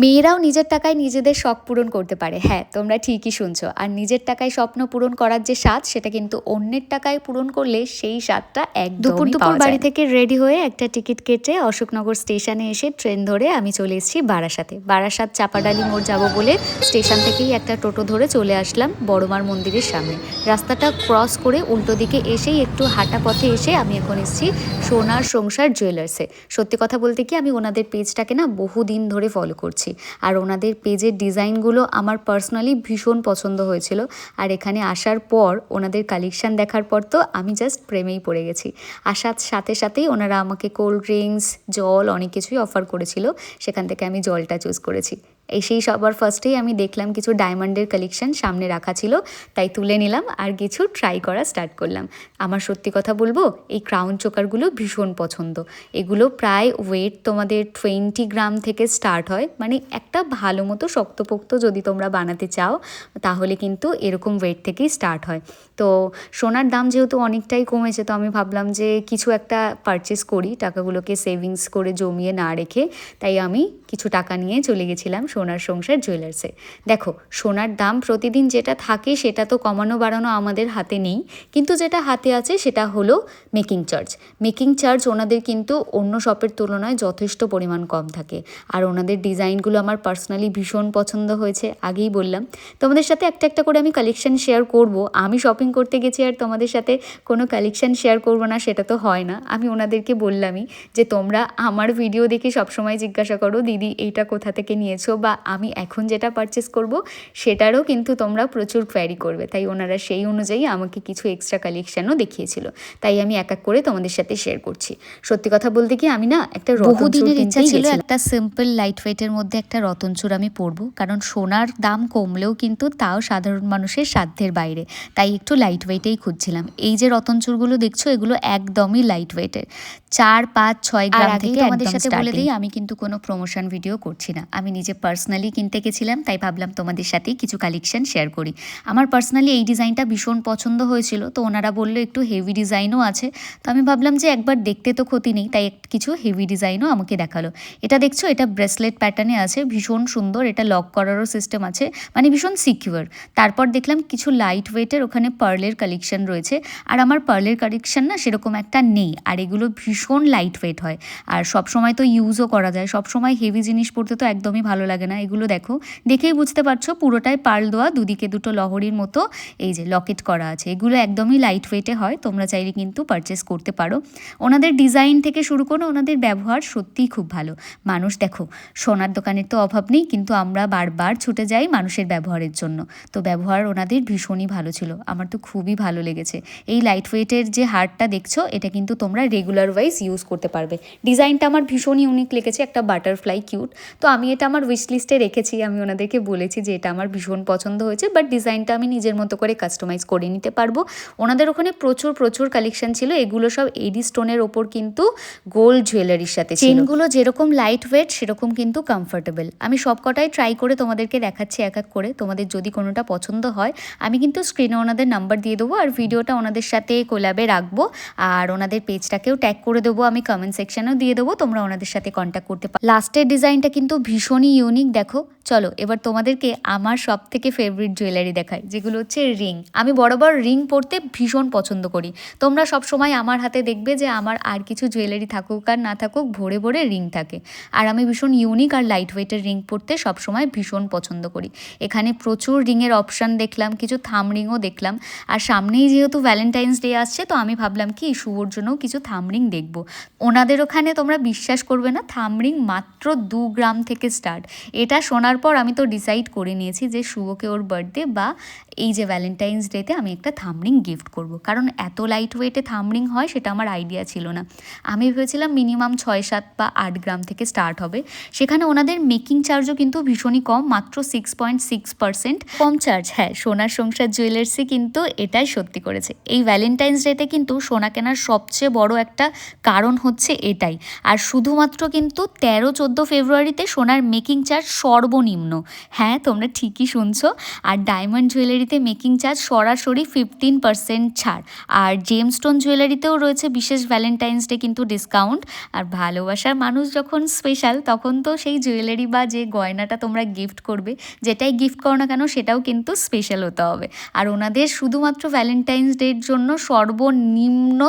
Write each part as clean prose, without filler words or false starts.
মেয়েরাও নিজের টাকায় নিজেদের শখ পূরণ করতে পারে। হ্যাঁ, তোমরা ঠিকই শুনছো। আর নিজের টাকায় স্বপ্ন পূরণ করার যে স্বাদ, সেটা কিন্তু অন্যের টাকায় পূরণ করলে সেই স্বাদটা একদমই পাওয়া যায় না। বাড়ি থেকে রেডি হয়ে একটা টিকিট কেটে অশোকনগর স্টেশনে এসে ট্রেন ধরে আমি চলে এসেছি বারাসাতে। বারাসাত চাপাডালি মোড় যাবো বলে স্টেশন থেকেই একটা টোটো ধরে চলে আসলাম বড়মার মন্দিরের সামনে। রাস্তাটা ক্রস করে উল্টো দিকে এসেই একটু হাঁটা পথে এসে আমি এখন এসেছি সোনার সংসার জুয়েলার্সে। সত্যি কথা বলতে কি, আমি ওনাদের পেজটাকে না বহুদিন ধরে ফলো করছি। আর ওনাদের পেজের ডিজাইনগুলো আমার পার্সোনালি ভীষণ পছন্দ হয়েছিল। আর এখানে আসার পর ওনাদের কালেকশান দেখার পর তো আমি জাস্ট প্রেমেই পড়ে গেছি। আসার সাথে সাথেই ওনারা আমাকে কোল্ড ড্রিঙ্কস, জল অনেক কিছুই অফার করেছিল। সেখান থেকে আমি জলটা চুজ করেছি। এসেই সবার ফার্স্টেই আমি দেখলাম কিছু ডায়মন্ডের কালেকশান সামনে রাখা ছিল, তাই তুলে নিলাম আর কিছু ট্রাই করা স্টার্ট করলাম। আমার সত্যি কথা বলবো, এই ক্রাউন চোকারগুলো ভীষণ পছন্দ। এগুলো প্রায় ওয়েট তোমাদের 20 গ্রাম থেকে স্টার্ট হয়। মানে একটা ভালো মতো শক্তপোক্ত যদি তোমরা বানাতে চাও, তাহলে কিন্তু এরকম ওয়েট থেকেই স্টার্ট হয়। তো সোনার দাম যেহেতু অনেকটাই কমেছে, তো আমি ভাবলাম যে কিছু একটা পারচেস করি, টাকাগুলোকে সেভিংস করে জমিয়ে না রেখে। তাই আমি কিছু টাকা নিয়ে চলে গেছিলাম সোনার সংসার জুয়েলার্সে। দেখো, সোনার দাম প্রতিদিন যেটা থাকে সেটা তো কমানো বাড়ানো আমাদের হাতে নেই, কিন্তু যেটা হাতে আছে সেটা হলো মেকিং চার্জ। মেকিং চার্জ ওনাদের কিন্তু অন্য শপের তুলনায় যথেষ্ট পরিমাণ কম থাকে। আর ওনাদের ডিজাইনগুলো আমার পার্সোনালি ভীষণ পছন্দ হয়েছে, আগেই বললাম। তোমাদের সাথে একটা একটা করে আমি কালেকশান শেয়ার করব। আমি শপিং করতে গেছি আর তোমাদের সাথে কোনো কালেকশান শেয়ার করব না, সেটা তো হয় না। আমি ওনাদেরকে বললামই যে তোমরা আমার ভিডিও দেখে সবসময় জিজ্ঞাসা করো, দিদি এইটা কোথা থেকে নিয়েছো, বা আমি এখন যেটা পারচেস করব সেটারও কিন্তু তোমরা প্রচুর কোয়ারি করবে। তাই ওনারা সেই অনুযায়ী আমাকে কিছু এক্সট্রা কালেকশানও দেখিয়েছিল। তাই আমি এক এক করে তোমাদের সাথে শেয়ার করছি। সত্যি কথা বলতে কি, আমি না একটা বহুদিনের ইচ্ছা ছিল একটা সিম্পল লাইট ওয়েটের মধ্যে একটা রতনচূড় আমি পরবো, কারণ সোনার দাম কমলেও কিন্তু তাও সাধারণ মানুষের সাধ্যের বাইরে। তাই একটু লাইট ওয়েটেই খুঁজছিলাম। এই যে রতনচূড়গুলো দেখছো, এগুলো একদমই লাইট ওয়েটের, 4, 5, 6 গ্রাম থেকে। তোমাদের সাথে বলে দিই, আমি কিন্তু কোনো প্রমোশন ভিডিও করছি না, আমি নিজে পার্সোনালি কিনতে গেছিলাম। তাই ভাবলাম তোমাদের সাথেই কিছু কালেকশন শেয়ার করি। আমার পার্সোনালি এই ডিজাইনটা ভীষণ পছন্দ হয়েছিল, তো ওনারা বললো একটু হেভি ডিজাইনও আছে। তো আমি ভাবলাম যে একবার দেখতে তো ক্ষতি নেই, তাই কিছু হেভি ডিজাইনও আমাকে দেখালো। এটা দেখছো, এটা ব্রেসলেট প্যাটার্নে আছে, ভীষণ সুন্দর। এটা লক করারও সিস্টেম আছে, মানে ভীষণ সিকিউর। তারপর দেখলাম কিছু লাইট ওয়েটের ওখানে পার্লের কালেকশন রয়েছে। আর আমার পার্লের কালেকশন না সেরকম একটা নেই, আর এগুলো ভীষণ লাইট ওয়েট হয়। আর সবসময় তো ইউজও করা যায়, সবসময় হেভি জিনিস পরতে তো একদমই ভালো লাগে না। এগুলো দেখো, দেখেই বুঝতে পারছো পুরোটাই পার্ল দেওয়া, দুদিকে দুটো লহরির মতো এই যে লকেট করা আছে। এগুলো একদমই লাইট ওয়েটে হয়, তোমরা চাইলে কিন্তু পারচেস করতে পারো। ওনাদের ডিজাইন থেকে শুরু করে ওনাদের ব্যবহার সত্যিই খুব ভালো। মানুষ দেখো, সোনার দোকানের তো অভাব নেই, কিন্তু আমরা বারবার ছুটে যাই মানুষের ব্যবহারের জন্য। তো ব্যবহার ওনাদের ভীষণই ভালো ছিল, আমার তো খুবই ভালো লেগেছে। এই লাইট ওয়েটের যে হারটা দেখছো, এটা কিন্তু তোমরা রেগুলার ওয়াইজ ইউজ করতে পারবে। ডিজাইনটা আমার ভীষণ ইউনিক লেগেছে, একটা বাটারফ্লাই কিউট। তো আমি এটা আমার উইশ লিস্টে রেখেছি। আমি ওনাদেরকে বলেছি যে এটা আমার ভীষণ পছন্দ হয়েছে, বাট ডিজাইনটা আমি নিজের মতো করে কাস্টমাইজ করে নিতে পারবো। ওনাদের ওখানে প্রচুর প্রচুর কালেকশন ছিল। এগুলো সব এডি স্টোনের ওপর কিন্তু গোল্ড জুয়েলারির সাথে ছিল। চেনগুলো যেরকম লাইট ওয়েট সেরকম কিন্তু কমফোর্টেবল। আমি সব কটাই ট্রাই করে তোমাদেরকে দেখাচ্ছি এক এক করে। তোমাদের যদি কোনোটা পছন্দ হয়, আমি কিন্তু স্ক্রিনে ওনাদের নাম্বার দিয়ে দেবো, আর ভিডিওটা ওনাদের সাথে কোলাবে রাখবো, আর ওনাদের পেজটাকেও ট্যাগ করে দেবো, আমি কমেন্ট সেকশনেও দিয়ে দেবো, তোমরা ওনাদের সাথে কন্ট্যাক্ট করতে পারো। লাস্টের ডিজাইনটা কিন্তু ভীষণই ইউনিক। দেখো, চলো এবার তোমাদেরকে আমার সব থেকে ফেভারিট জুয়েলারি দেখাই, যেগুলো হচ্ছে রিং। আমি বরাবর রিং পরতে ভীষণ পছন্দ করি। তোমরা সব সময় আমার হাতে দেখবে যে আমার আর কিছু জুয়েলারি থাকুক আর না থাকুক, ভরে ভরে রিং থাকে। আর আমি ভীষণ ইউনিক আর লাইট ওয়েটের রিং পরতে সবসময় ভীষণ পছন্দ করি। এখানে প্রচুর রিংয়ের অপশান দেখলাম, কিছু থাম রিংও দেখলাম। আর সামনেই যেহেতু ভ্যালেন্টাইন্স ডে আসছে, তো আমি ভাবলাম কি শুভর জন্যও কিছু থাম রিং দেখবো। ওনাদের ওখানে তোমরা বিশ্বাস করবে না, থাম রিং মাত্র 2 গ্রাম থেকে স্টার্ট। এটা শোনার পর আমি তো ডিসাইড করে নিয়েছি যে শুভকে ওর বার্থডে বা এই যে ভ্যালেন্টাইন্স ডেতে আমি একটা থাম রিং গিফট করব, কারণ এত লাইট ওয়েটে থাম রিং হয় সেটা আমার আইডিয়া ছিল না। আমি ভেবেছিলাম মিনিমাম 6, 7 বা 8 গ্রাম থেকে স্টার্ট হবে। সেখানে ওনাদের মেকিং চার্জও কিন্তু ভীষণই কম, মাত্র 6.6% কম চার্জ। হ্যাঁ, সোনার সংসার জুয়েলার্সে কিন্তু এটাই সত্যি করেছে। এই ভ্যালেন্টাইন্স ডেতে কিন্তু সোনা কেনার সবচেয়ে বড় একটা কারণ হচ্ছে এটাই। আর শুধুমাত্র কিন্তু 13-14 ফেব্রুয়ারিতে সোনার মেকিং চার্জ চার্জ সর্বনিম্ন। হ্যাঁ, তোমরা ঠিকই শুনছো। আর ডায়মন্ড জুয়েলারিতে মেকিং চার্জ সরাসরি 15% ছাড়। আর জেমস্টোন জুয়েলারিতেও রয়েছে বিশেষ ভ্যালেন্টাইন্স ডে কিন্তু ডিসকাউন্ট। আর ভালোবাসার মানুষ যখন স্পেশাল, তখন তো সেই জুয়েলারি বা যে গয়নাটা তোমরা গিফট করবে, যেটাই গিফট করো না কেন সেটাও কিন্তু স্পেশাল হতে হবে। আর ওনাদের শুধুমাত্র ভ্যালেন্টাইন্স ডের জন্য সর্বনিম্ন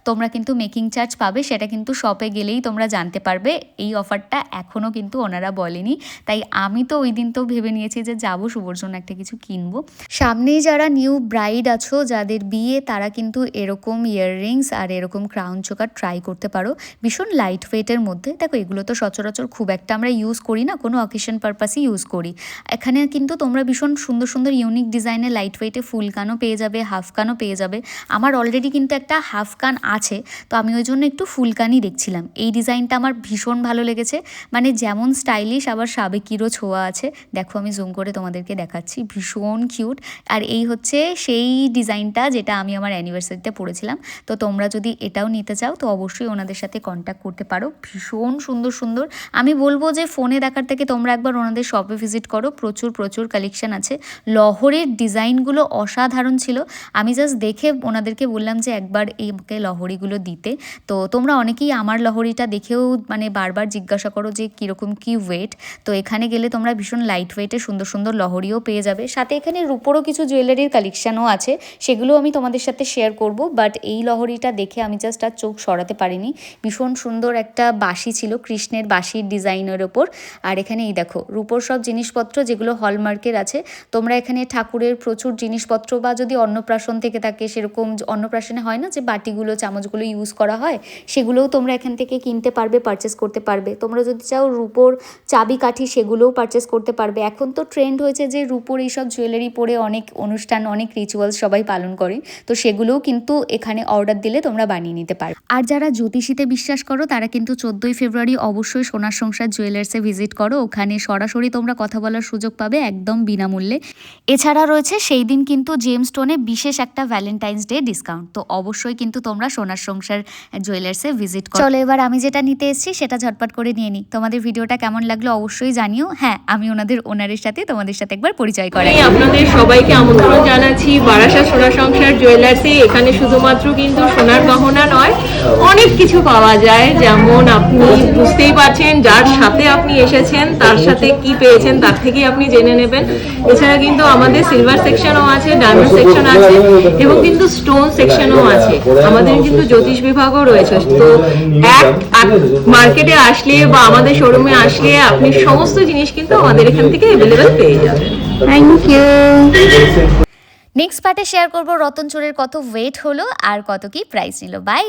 তোমরা কিন্তু মেকিং চার্জ পাবে, সেটা কিন্তু শপে গেলেই তোমরা জানতে পারবে। এই অফারটা এখনও কিন্তু ওনারা বলেনি, তাই আমি তো ওই দিন তো ভেবে নিয়েছি যে যাবো শুভর জন্য একটা কিছু কিনবো। সামনেই যারা নিউ ব্রাইড আছো, যাদের বিয়ে, তারা কিন্তু এরকম ইয়াররিংস আর এরকম ক্রাউন চোকার ট্রাই করতে পারো, ভীষণ লাইট ওয়েটের মধ্যে। দেখো, এগুলো তো সচরাচর খুব একটা আমরা ইউজ করি না, কোনো অকেশন পারপাসই ইউজ করি। এখানে কিন্তু তোমরা ভীষণ সুন্দর সুন্দর ইউনিক ডিজাইনের লাইট ওয়েটে ফুল কানও পেয়ে যাবে, হাফ কানও পেয়ে যাবে। আমার অলরেডি কিন্তু একটা হাফ কান আছে, তো আমি ওই জন্য একটু ফুল কানই দেখছিলাম। এই ডিজাইনটা আমার ভীষণ ভালো লেগেছে, মানে যেমন স্টাইলিশ আবার সাবেকিরও ছোঁয়া আছে। দেখো, আমি জুম করে তোমাদেরকে দেখাচ্ছি, ভীষণ কিউট। আর এই হচ্ছে সেই ডিজাইনটা যেটা আমি আমার অ্যানিভার্সারিতে পরেছিলাম। তো তোমরা যদি এটাও নিতে চাও তো অবশ্যই ওনাদের সাথে কন্ট্যাক্ট করতে পারো। ভীষণ সুন্দর সুন্দর, আমি বলবো যে ফোনে দেখার থেকে তোমরা একবার ওনাদের শপে ভিজিট করো, প্রচুর প্রচুর কালেকশন আছে। লহরের ডিজাইনগুলো অসাধারণ ছিল। আমি জাস্ট দেখে ওনাদেরকে বললাম যে একবার এইকে লহরিগুলো দিতে। তো তোমরা অনেকেই আমার লহরিটা দেখেও মানে বারবার জিজ্ঞাসা করো যে কীরকম কী ওয়েট। তো এখানে গেলে তোমরা ভীষণ লাইট ওয়েটে সুন্দর সুন্দর লহরিও পেয়ে যাবে। সাথে এখানে রূপোরও কিছু জুয়েলারির কালেকশানও আছে, সেগুলো আমি তোমাদের সাথে শেয়ার করব। বাট এই লহরিটা দেখে আমি জাস্ট আর চোখ সরাতে পারিনি। ভীষণ সুন্দর একটা বাঁশি ছিল, কৃষ্ণের বাঁশির ডিজাইনের ওপর। আর এখানে এই দেখো রূপোর সব জিনিসপত্র যেগুলো হলমার্কের আছে। তোমরা এখানে ঠাকুরের প্রচুর জিনিসপত্র, বা যদি অন্নপ্রাশন থেকে থাকে, সেরকম অন্নপ্রাশনে হয় না যে বাটিগুলো চামচগুলো ইউজ করা হয়, সেগুলোও তোমরা এখান থেকে কিনতে পারবে, পারচেস করতে পারবে। তোমরা যদি চাও রূপোর চাবি কাঠি, সেগুলোও পারচেস করতে পারবে। এখন তো ট্রেন্ড হয়েছে যে রূপোর এইসব জুয়েলারি পরে অনেক অনুষ্ঠান, অনেক রিচুয়ালস সবাই পালন করে, তো সেগুলোও কিন্তু এখানে অর্ডার দিলে তোমরা বানিয়ে নিতে পারো। আর যারা জ্যোতিষীতে বিশ্বাস করো, তারা কিন্তু 14ই ফেব্রুয়ারি অবশ্যই সোনার সংসার জুয়েলার্সে ভিজিট করো। ওখানে সরাসরি তোমরা কথা বলার সুযোগ পাবে একদম বিনামূল্যে। এছাড়া রয়েছে সেই দিন কিন্তু জেমস্টোনে বিশেষ একটা ভ্যালেন্টাইন্স ডে ডিসকাউন্ট। তো অবশ্যই কিন্তু তোমরা সোনার সংসার জুয়েলার্সে ভিজিট করো। চলো, এবার আমি যেটা নিতে এসেছি সেটা ঝটপট করে নিয়ে নিই। তোমাদের ভিডিওটা কেমন লাগলো অবশ্যই জানিও। হ্যাঁ, আমি ওনারের সাথে তোমাদের সাথে একবার পরিচয় করাই। আপনাদের সবাইকে আমন্ত্রণ জানাচ্ছি বারাসাত সোনার সংসার জুয়েলার্সে। এখানে শুধুমাত্র কিন্তু সোনার গহনা নয়, অনেক কিছু পাওয়া যায়। যেমন আপনি বুঝতেই পারছেন, যার সাথে আপনি এসেছেন তার সাথে কি পেয়েছেন তার থেকেই আপনি জেনে নেবেন। এছাড়া কিন্তু আমাদের সিলভার সেকশনও আছে, ডায়মন্ড সেকশন আছে, এবং কিন্তু স্টোন সেকশনও আছে। আমাদের কিন্তু জ্যোতিষ বিভাগও রয়েছে। তো মার্কেটে আসলে বা আমাদের শোরুমে আসলে আপনি সমস্ত জিনিস কিন্তু আমাদের এখান থেকে অ্যাভেলেবেল পেয়ে যাবেন। Thank you. নেক্সট পার্টে শেয়ার করবো রতন চোরের কত ওয়েট হলো আর কত কি প্রাইস নিল। বাই।